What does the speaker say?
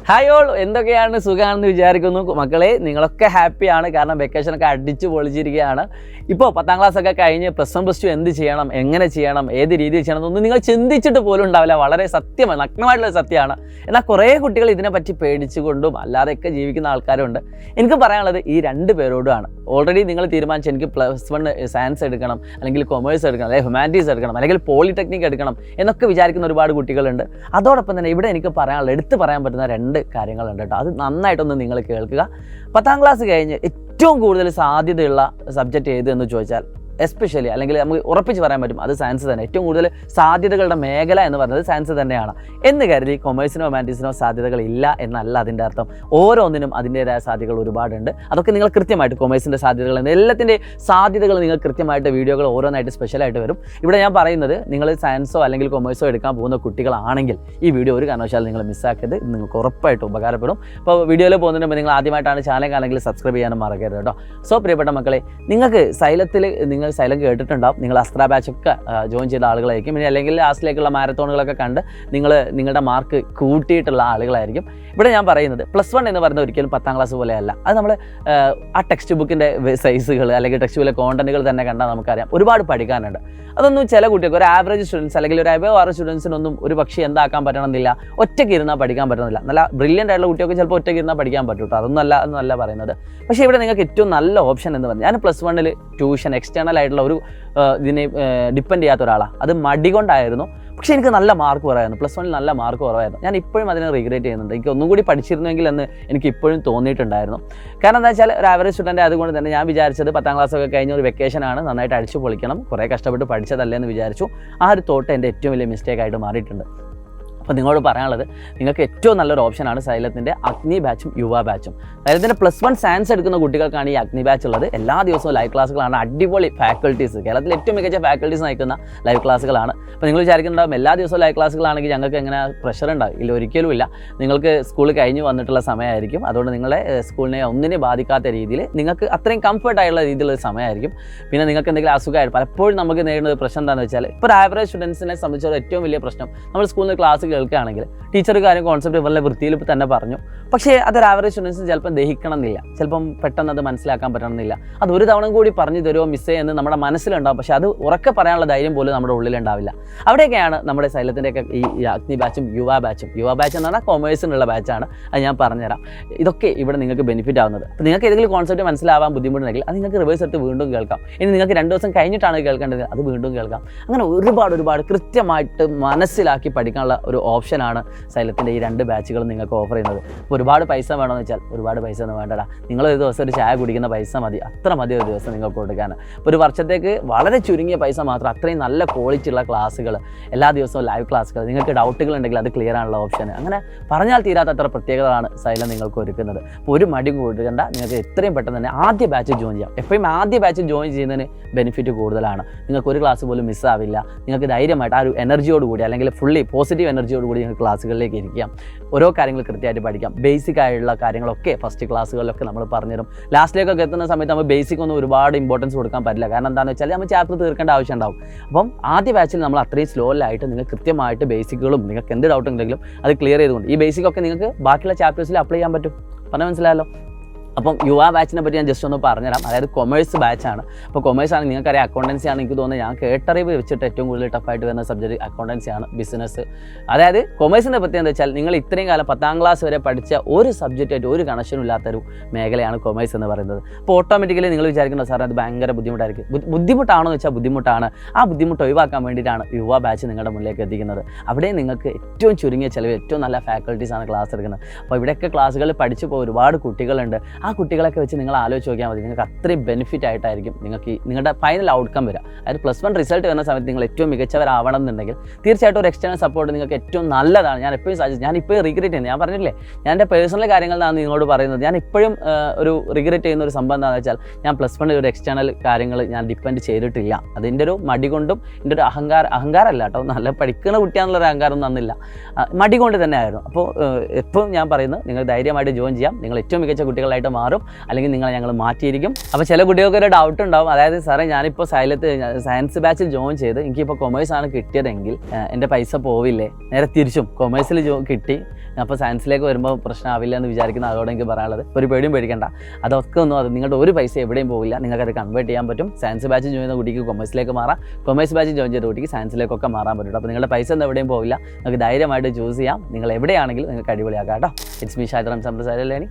Hi all, എന്തൊക്കെയാണ് സുഖമാണെന്ന് വിചാരിക്കുന്നു മക്കളെ. നിങ്ങളൊക്കെ ഹാപ്പിയാണ്, കാരണം വെക്കേഷനൊക്കെ അടിച്ച് പൊളിച്ചിരിക്കുകയാണ്. ഇപ്പോൾ 10ാം ക്ലാസ്സൊക്കെ കഴിഞ്ഞ് +1 +2 എന്ത് ചെയ്യണം, എങ്ങനെ ചെയ്യണം, ഏത് രീതിയിൽ ചെയ്യണം എന്നൊന്നും നിങ്ങൾ ചിന്തിച്ചിട്ട് പോലും ഉണ്ടാവില്ല. വളരെ സത്യമാണ്, നഗ്നമായിട്ടുള്ള സത്യമാണ്. എന്നാൽ കുറേ കുട്ടികൾ ഇതിനെപ്പറ്റി പേടിച്ചുകൊണ്ടും അല്ലാതെയൊക്കെ ജീവിക്കുന്ന ആൾക്കാരുണ്ട്. എനിക്ക് പറയാനുള്ളത് ഈ 2 പേരോടുമാണ്. ഓൾറെഡി നിങ്ങൾ തീരുമാനിച്ചു എനിക്ക് +1 സയൻസ് എടുക്കണം, അല്ലെങ്കിൽ കൊമേഴ്സ് എടുക്കണം, അല്ലെങ്കിൽ ഹ്യൂമാനിറ്റീസ് എടുക്കണം, അല്ലെങ്കിൽ പോളിടെക്നിക് എടുക്കണം എന്നൊക്കെ വിചാരിക്കുന്ന ഒരുപാട് കുട്ടികളുണ്ട്. അതോടൊപ്പം തന്നെ ഇവിടെ എനിക്ക് പറയാനുള്ള, എടുത്ത് പറയാൻ പറ്റുന്ന 2 കാര്യങ്ങളുണ്ട് കേട്ടോ. അത് നന്നായിട്ടൊന്ന് നിങ്ങൾ കേൾക്കുക. 10ാം ക്ലാസ് കഴിഞ്ഞ് ഏറ്റവും കൂടുതൽ സാധ്യതയുള്ള സബ്ജക്റ്റ് ഏത് എന്ന് ചോദിച്ചാൽ എസ്പെഷ്യലി, അല്ലെങ്കിൽ നമുക്ക് ഉറപ്പിച്ച് പറയാൻ പറ്റും അത് സയൻസ് തന്നെ. ഏറ്റവും കൂടുതൽ സാധ്യതകളുടെ മേഖല എന്ന് പറയുന്നത് സയൻസ് തന്നെയാണ് എന്ന് കരുതി കൊമേഴ്സിനോ ഹ്യൂമാനിറ്റീസിനോ സാധ്യതകളില്ല എന്നല്ല അതിൻ്റെ അർത്ഥം. ഓരോന്നിനും അതിൻ്റേതായ സാധ്യതകൾ ഒരുപാടുണ്ട്. അതൊക്കെ നിങ്ങൾ കൃത്യമായിട്ട് കൊമേഴ്സിൻ്റെ സാധ്യതകൾ, എല്ലാത്തിൻ്റെ സാധ്യതകൾ നിങ്ങൾ കൃത്യമായിട്ട് വീഡിയോകൾ ഓരോന്നായിട്ട് സ്പെഷ്യലായിട്ട് വരും. ഇവിടെ ഞാൻ പറയുന്നത് നിങ്ങൾ സയൻസോ അല്ലെങ്കിൽ കൊമേഴ്സോ എടുക്കാൻ പോകുന്ന കുട്ടികളാണെങ്കിൽ ഈ വീഡിയോ ഒരു കാരണവശാലും നിങ്ങൾ മിസ്സാക്കരുത്. ഇത് നിങ്ങൾക്ക് ഉറപ്പായിട്ട് ഉപകാരപ്പെടും. ഇപ്പോൾ വീഡിയോയിൽ പോകുന്നതിന് മുമ്പ് നിങ്ങൾ ആദ്യമായിട്ടാണ് ചാനൽ കാണുമെങ്കിൽ സബ്സ്ക്രൈബ് ചെയ്യാനും മറക്കരുത് കേട്ടോ. സോ പ്രിയപ്പെട്ട മക്കളെ, നിങ്ങൾക്ക് സൈലത്തിൽ സൈലം കേട്ടിട്ടുണ്ടാവും. നിങ്ങൾ അസ്ത്ര ബാച്ചൊക്കെ ജോയിൻ ചെയ്ത ആളുകളായിരിക്കും. ഇനി അല്ലെങ്കിൽ ലാസ്റ്റിലേക്കുള്ള മാരത്തോണുകളൊക്കെ കണ്ട് നിങ്ങളുടെ മാർക്ക് കൂട്ടിയിട്ടുള്ള ആളുകളായിരിക്കും. ഇവിടെ ഞാൻ പറയുന്നത് +1 എന്ന് പറയുന്നത് ഒരിക്കലും 10ാം ക്ലാസ് പോലെയല്ല. അത് നമ്മൾ ആ ടെക്സ്റ്റ് ബുക്കിൻ്റെ സൈസുകൾ അല്ലെങ്കിൽ ടെക്സ്റ്റ് ബുക്കിലെ കോണ്ടന്റുകൾ തന്നെ കണ്ടാൽ നമുക്കറിയാം ഒരുപാട് പഠിക്കാനുണ്ട്. അതൊന്നും ചില കുട്ടികൾക്ക്, ഒരു ആവറേജ് സ്റ്റുഡൻസ് അല്ലെങ്കിൽ ഒരു above average സ്റ്റുഡൻസിനൊന്നും ഒരു പക്ഷേ എന്താക്കാൻ പറ്റണമെന്നില്ല, ഒറ്റയ്ക്ക് ഇരുന്നാൽ പഠിക്കാൻ പറ്റുന്നില്ല. നല്ല ബ്രില്യൻ്റ് ആയിട്ടുള്ള കുട്ടികൾക്ക് ചിലപ്പോൾ ഒറ്റയ്ക്ക് ഇരുന്നാൽ പഠിക്കാൻ പറ്റും കേട്ടോ. അതൊന്നല്ല പറയുന്നത്. പക്ഷേ ഇവിടെ നിങ്ങൾക്ക് ഏറ്റവും നല്ല ഓപ്ഷൻ എന്ന് പറഞ്ഞാൽ, ഞാൻ +1 ട്യൂഷൻ എക്സ്റ്റേണൽ ആയിട്ടുള്ള ഒരു ഇതിനെ ഡിപ്പെൻഡ് ചെയ്യാത്ത ഒരാളാണ്. അത് മടി കൊണ്ടായിരുന്നു. പക്ഷേ എനിക്ക് നല്ല മാർക്ക് കുറവായിരുന്നു. +1 നല്ല മാർക്ക് കുറവായിരുന്നു. ഞാൻ ഇപ്പോഴും അതിനെ റിഗ്രറ്റ് ചെയ്യുന്നുണ്ട്. എനിക്ക് ഒന്നും കൂടി പഠിച്ചിരുന്നെങ്കിൽ എന്ന് എനിക്ക് ഇപ്പോഴും തോന്നിയിട്ടുണ്ടായിരുന്നു. കാരണം എന്താ വെച്ചാൽ ഒരു ആവറേജ് സ്റ്റുഡൻ്റ് ആയതുകൊണ്ട് തന്നെ ഞാൻ വിചാരിച്ചത് 10ാം ക്ലാസ്സൊക്കെ കഴിഞ്ഞ ഒരു വെക്കേഷനാണ്, നന്നായിട്ട് അടിച്ചു പൊളിക്കണം, കുറേ കഷ്ടപ്പെട്ട് പഠിച്ചതല്ലേ എന്ന് വിചാരിച്ചു. ആ ഒരു തോട്ട് എൻ്റെ ഏറ്റവും വലിയ മിസ്റ്റേക്കായിട്ട് മാറിയിട്ടുണ്ട്. അപ്പോൾ നിങ്ങളോട് പറയാനുള്ളത്, നിങ്ങൾക്ക് ഏറ്റവും നല്ലൊരു ഓപ്ഷനാണ് സൈലത്തിൻ്റെ അഗ്നി ബാച്ചും യുവ ബാച്ചും. സൈലത്തിൻ്റെ +1 സയൻസ് എടുക്കുന്ന കുട്ടികൾക്കാണ് ഈ അഗ്നി ബാച്ച് ഉള്ളത്. എല്ലാ ദിവസവും ലൈവ് ക്ലാസ്സുകളാണ്. അടിപൊളി ഫാക്കൽറ്റീസ്, കേരളത്തിൽ ഏറ്റവും മികച്ച ഫാക്കൽറ്റീസ് നയിക്കുന്ന ലൈവ് ക്ലാസ്സുകളാണ്. അപ്പോൾ നിങ്ങൾ വിചാരിക്കുന്നുണ്ടാവും എല്ലാ ദിവസവും ലൈവ് ക്ലാസ്സുകളാണെങ്കിൽ ഞങ്ങൾക്ക് എങ്ങനെ പ്രഷർ ഉണ്ടാവും? ഇല്ല, ഒരിക്കലും ഇല്ല. നിങ്ങൾക്ക് സ്കൂൾ കഴിഞ്ഞ് വന്നിട്ടുള്ള സമയമായിരിക്കും. അതുകൊണ്ട് നിങ്ങളെ സ്കൂളിനെ ഒന്നിനെ ബാധിക്കാത്ത രീതിയിൽ നിങ്ങൾക്ക് അത്രയും കംഫർട്ടായുള്ള രീതിയിലുള്ള സമയമായിരിക്കും. പിന്നെ നിങ്ങൾക്ക് എന്തെങ്കിലും അസുഖമായിട്ട് പലപ്പോഴും നമുക്ക് നേരിടുന്ന പ്രശ്നം എന്താണെന്ന് വെച്ചാൽ, ഇപ്പോൾ ഒരു ആവറേജ് സ്റ്റുഡൻസിനെ സംബന്ധിച്ചുള്ള ഏറ്റവും വലിയ പ്രശ്നം, നമ്മൾ സ്കൂളിൽ നിന്ന് ക്ലാസ് കേൾക്കുകയാണെങ്കിൽ ടീച്ചർ കാര്യം കോൺസെപ്റ്റ് വളരെ വൃത്തിയിൽ തന്നെ പറഞ്ഞു, പക്ഷേ അതൊരു ആവറേജ് സ്റ്റുഡൻസിന് ചിലപ്പം ദഹിക്കണമെന്നില്ല, ചിലപ്പം പെട്ടെന്ന് അത് മനസ്സിലാക്കാൻ പറ്റണമെന്നില്ല. അത് ഒരു തവണ കൂടി പറഞ്ഞു തരുമോ മിസ്സേ എന്ന് നമ്മുടെ മനസ്സിലുണ്ടാവും. പക്ഷേ അത് ഉറക്കെ പറയാനുള്ള ധൈര്യം പോലും നമ്മുടെ ഉള്ളിലുണ്ടാവില്ല. അവിടെയൊക്കെയാണ് നമ്മുടെ സൈലത്തിൻ്റെയൊക്കെ ഈ അഗ്നി ബാച്ചും യുവ ബാച്ചും. യുവ ബാച്ച് എന്ന് പറഞ്ഞാൽ കൊമേഴ്സിനുള്ള ബാച്ചാണ്. അത് ഞാൻ പറഞ്ഞുതരാം. ഇതൊക്കെ ഇവിടെ നിങ്ങൾക്ക് ബെനിഫിറ്റ് ആവുന്നത്. അപ്പോൾ നിങ്ങൾക്ക് ഏതെങ്കിലും കോൺസെപ്റ്റ് മനസ്സിലാവാൻ ബുദ്ധിമുട്ടുണ്ടെങ്കിൽ അത് നിങ്ങൾക്ക് റിവേഴ്സ് എടുത്ത് വീണ്ടും കേൾക്കാം. ഇനി നിങ്ങൾക്ക് 2 ദിവസം കഴിഞ്ഞിട്ടാണ് കേൾക്കേണ്ടത്, അത് വീണ്ടും കേൾക്കാം. അങ്ങനെ ഒരുപാട് കൃത്യമായിട്ട് മനസ്സിലാക്കി പഠിക്കാനുള്ള ഒരു ഓപ്ഷനാണ് സൈലത്തിൻ്റെ ഈ 2 ബാച്ചുകളും നിങ്ങൾക്ക് ഓഫർ ചെയ്യുന്നത്. ഇപ്പോൾ ഒരുപാട് പൈസ വേണമെന്ന് വെച്ചാൽ ഒരുപാട് പൈസ ഒന്നും വേണ്ടടാ. നിങ്ങളൊരു ദിവസം ഒരു ചായ കുടിക്കുന്ന പൈസ മതി, അത്ര മതി ഒരു ദിവസം നിങ്ങൾക്ക് കൊടുക്കാൻ. ഇപ്പോൾ ഒരു വർഷത്തേക്ക് വളരെ ചുരുങ്ങിയ പൈസ മാത്രം അത്രയും നല്ല ക്വാളിറ്റി ഉള്ള ക്ലാസ്സുകൾ, എല്ലാ ദിവസവും ലൈവ് ക്ലാസ്സുകൾ, നിങ്ങൾക്ക് ഡൗട്ടുകൾ ഉണ്ടെങ്കിൽ അത് ക്ലിയർ ആണുള്ള ഓപ്ഷൻ. അങ്ങനെ പറഞ്ഞാൽ തീരാത്തത്ര പ്രത്യേകതകളാണ് സൈലം നിങ്ങൾക്ക് ഒരുക്കുന്നത്. അപ്പോൾ ഒരു മടിയും കൊടുക്കേണ്ട, നിങ്ങൾക്ക് എത്രയും പെട്ടെന്ന് തന്നെ ആദ്യ ബാച്ച് ജോയിൻ ചെയ്യാം. എപ്പോഴും ആദ്യ ബാച്ച് ജോയിൻ ചെയ്യുന്നതിന് ബെനിഫിറ്റ് കൂടുതലാണ്. നിങ്ങൾക്ക് ഒരു ക്ലാസ് പോലും മിസ്സാവില്ല. നിങ്ങൾക്ക് ധൈര്യമായിട്ട് ആ ഒരു എനർജിയോടുകൂടി, അല്ലെങ്കിൽ ഫുള്ളി പോസിറ്റീവ് എനർജിയോടുകൂടി നിങ്ങൾക്ക് ക്ലാസ്സുകളിലേക്ക് ഇരിക്കാം. ഓരോ കാര്യങ്ങൾ കൃത്യമായിട്ട് പഠിക്കാം. ബേസിക് ആയിട്ടുള്ള കാര്യങ്ങളൊക്കെ ഫസ്റ്റ് ക്ലാസ്സുകളിലൊക്കെ നമ്മൾ പറഞ്ഞുതരും. ലാസ്റ്റിലേക്കൊക്കെ എത്തുന്ന സമയത്ത് നമ്മൾ ബേസിക് ഒന്നും ഒരുപാട് ഇമ്പോർട്ടൻസ് കൊടുക്കാൻ പറ്റില്ല. കാരണം എന്താണെന്ന് വെച്ചാൽ നമ്മൾ ചാപ്റ്റർ തീർക്കേണ്ട ആവശ്യം ഉണ്ടാവും. അപ്പം ആദ്യ ബാച്ചിൽ നമ്മൾ അത്രയും സ്ലോയിലായിട്ട് നിങ്ങൾ കൃത്യമായിട്ട് ബേസിക്കുകളും നിങ്ങൾക്ക് എന്ത് ഡൗട്ട് ഉണ്ടെങ്കിലും അത് ക്ലിയർ ചെയ്തുകൊണ്ട് ഈ ബേസിക്കൊക്കെ നിങ്ങൾക്ക് ബാക്കിയുള്ള ചാപ്റ്റേഴ്സിൽ അപ്ലൈ ചെയ്യാൻ പറ്റും. പറഞ്ഞാൽ മനസ്സിലായല്ലോ. അപ്പം യുവ ബാച്ചിനെ പറ്റി ഞാൻ ജസ്റ്റ് ഒന്ന് പറഞ്ഞുതരാം. അതായത് കൊമേഴ്സ് ബാച്ചാണ്. അപ്പോൾ കൊമേഴ്സ് ആണ്, നിങ്ങൾക്കറിയാം അക്കൗണ്ടൻസി ആണ്. എനിക്ക് തോന്നുന്നത് ഞാൻ കേട്ടറിവ് വെച്ചിട്ട് ഏറ്റവും കൂടുതൽ ടഫായിട്ട് വരുന്ന സബ്ജക്റ്റ് അക്കൗണ്ടൻസി ആണ്, ബിസിനസ്. അതായത് കൊമേഴ്സിൻ്റെ പ്രത്യേകത എന്താ വെച്ചാൽ, നിങ്ങൾ ഇത്രയും കാലം 10ാം ക്ലാസ് വരെ പഠിച്ച ഒരു സബ്ജക്റ്റായിട്ട് ഒരു കണക്ഷനും ഇല്ലാത്തൊരു മേഖലയാണ് കൊമേഴ്സ് എന്ന് പറയുന്നത്. അപ്പോൾ ഓട്ടോമാറ്റിക്കലി നിങ്ങൾ വിചാരിക്കുന്നത് സാർ അത് ഭയങ്കര ബുദ്ധിമുട്ടായിരിക്കും. ബുദ്ധിമുട്ടാണോ എന്ന് വെച്ചാൽ ബുദ്ധിമുട്ടാണ്. ആ ബുദ്ധിമുട്ട് ഒഴിവാക്കാൻ വേണ്ടിയിട്ടാണ് യുവ ബാച്ച് നിങ്ങളുടെ മുന്നിലേക്ക് എത്തിക്കുന്നത്. അവിടെ നിങ്ങൾക്ക് ഏറ്റവും ചുരുങ്ങിയ ചിലവ്, ഏറ്റവും നല്ല ഫാക്കൽറ്റീസാണ് ക്ലാസ് എടുക്കുന്നത്. അപ്പോൾ ഇവിടെയൊക്കെ ക്ലാസ്സുകളിൽ പഠിച്ചു പോയ ഒരുപാട് കുട്ടികളുണ്ട്. ആ കുട്ടികളൊക്കെ വെച്ച് നിങ്ങൾ ആലോചിച്ച് നോക്കിയാൽ മതി. നിങ്ങൾക്ക് അത്രയും ബെനിഫിറ്റ് ആയിട്ടായിരിക്കും നിങ്ങൾക്ക് നിങ്ങളുടെ ഫൈനൽ ഔട്ട്കം വരിക. അതായത് +1 റിസൾട്ട് വരുന്ന സമയത്ത് നിങ്ങൾ ഏറ്റവും മികച്ചവരാവണം എന്നുണ്ടെങ്കിൽ തീർച്ചയായിട്ടും ഒരു എക്സ്റ്റേണൽ സപ്പോർട്ട് നിങ്ങൾക്ക് ഏറ്റവും നല്ലതാണ്. ഞാൻ എപ്പോഴും ഞാൻ ഇപ്പോഴും റിഗ്രറ്റ് ചെയ്യുന്നത്, ഞാൻ പറഞ്ഞില്ലേ, ഞാൻ എൻ്റെ പേഴ്സണൽ കാര്യങ്ങളിലാണ് നിങ്ങളോട് പറയുന്നത്. ഞാൻ ഇപ്പോഴും ഒരു റിഗ്രറ്റ് ചെയ്യുന്ന ഒരു സംഭവം എന്താണെന്ന് വെച്ചാൽ, ഞാൻ +1 ഒരു എക്സ്റ്റേണൽ കാര്യങ്ങൾ ഞാൻ ഡിപ്പെൻഡ് ചെയ്തിട്ടില്ല. അതിൻ്റെ ഒരു മടി കൊണ്ടും എൻ്റെ ഒരു അഹങ്കാരമല്ല കേട്ടോ, നല്ല പഠിക്കുന്ന കുട്ടിയാണെന്നുള്ളൊരു അഹങ്കാരം തന്നില്ല, മടി കൊണ്ട് തന്നെ ആയിരുന്നു. അപ്പോൾ എപ്പോഴും ഞാൻ പറയുന്നത്, നിങ്ങൾ ധൈര്യമായിട്ട് ജോയിൻ ചെയ്യാം. നിങ്ങൾ ഏറ്റവും മികച്ച കുട്ടികളായിട്ട് മാറും, അല്ലെങ്കിൽ നിങ്ങളെ ഞങ്ങൾ മാറ്റിയിരിക്കും. അപ്പോൾ ചില കുട്ടികൾക്ക് ഒരു ഡൗട്ട് ഉണ്ടാവും, അതായത് സാറേ ഞാനിപ്പോൾ സയൻസ് ബാച്ചിൽ ജോയിൻ ചെയ്ത് എനിക്കിപ്പോൾ കൊമേഴ്സാണ് കിട്ടിയതെങ്കിൽ എൻ്റെ പൈസ പോവില്ലേ? നേരെ തിരിച്ചും കൊമേഴ്സിൽ കിട്ടി, അപ്പോൾ സയൻസിലേക്ക് വരുമ്പോൾ പ്രശ്നമാവില്ല എന്ന് വിചാരിക്കുന്ന അതോടെ എനിക്ക് പറയാനുള്ളത്, ഒരു പേടിയും പേടിക്കേണ്ട. അതൊക്കെ അത് നിങ്ങളുടെ ഒരു പൈസ എവിടെയും പോവില്ല, നിങ്ങൾക്കത് കൺവേർട്ട് ചെയ്യാൻ പറ്റും. സയൻസ് ബാച്ച് ജോയിൻ ചെയ്യുന്ന കുട്ടിക്ക് കൊമേഴ്സിലേക്ക് മാറാം, കൊമേഴ്സ് ബാച്ച് ജോയിൻ ചെയ്ത കുട്ടിക്ക് സയൻസിലേക്കൊക്കെ മാറാൻ പറ്റും. അപ്പോൾ നിങ്ങളുടെ പൈസ ഒന്നും എവിടെയും പോവില്ല, നിങ്ങൾക്ക് ധൈര്യമായിട്ട് ചൂസ് ചെയ്യാം. നിങ്ങൾ എവിടെയാണെങ്കിലും നിങ്ങൾക്ക് അടിപൊളിയാക്കാം കേട്ടോ. ഇറ്റ്സ് മീ ഷാജറം സംപ്രസാരല്ലേനി.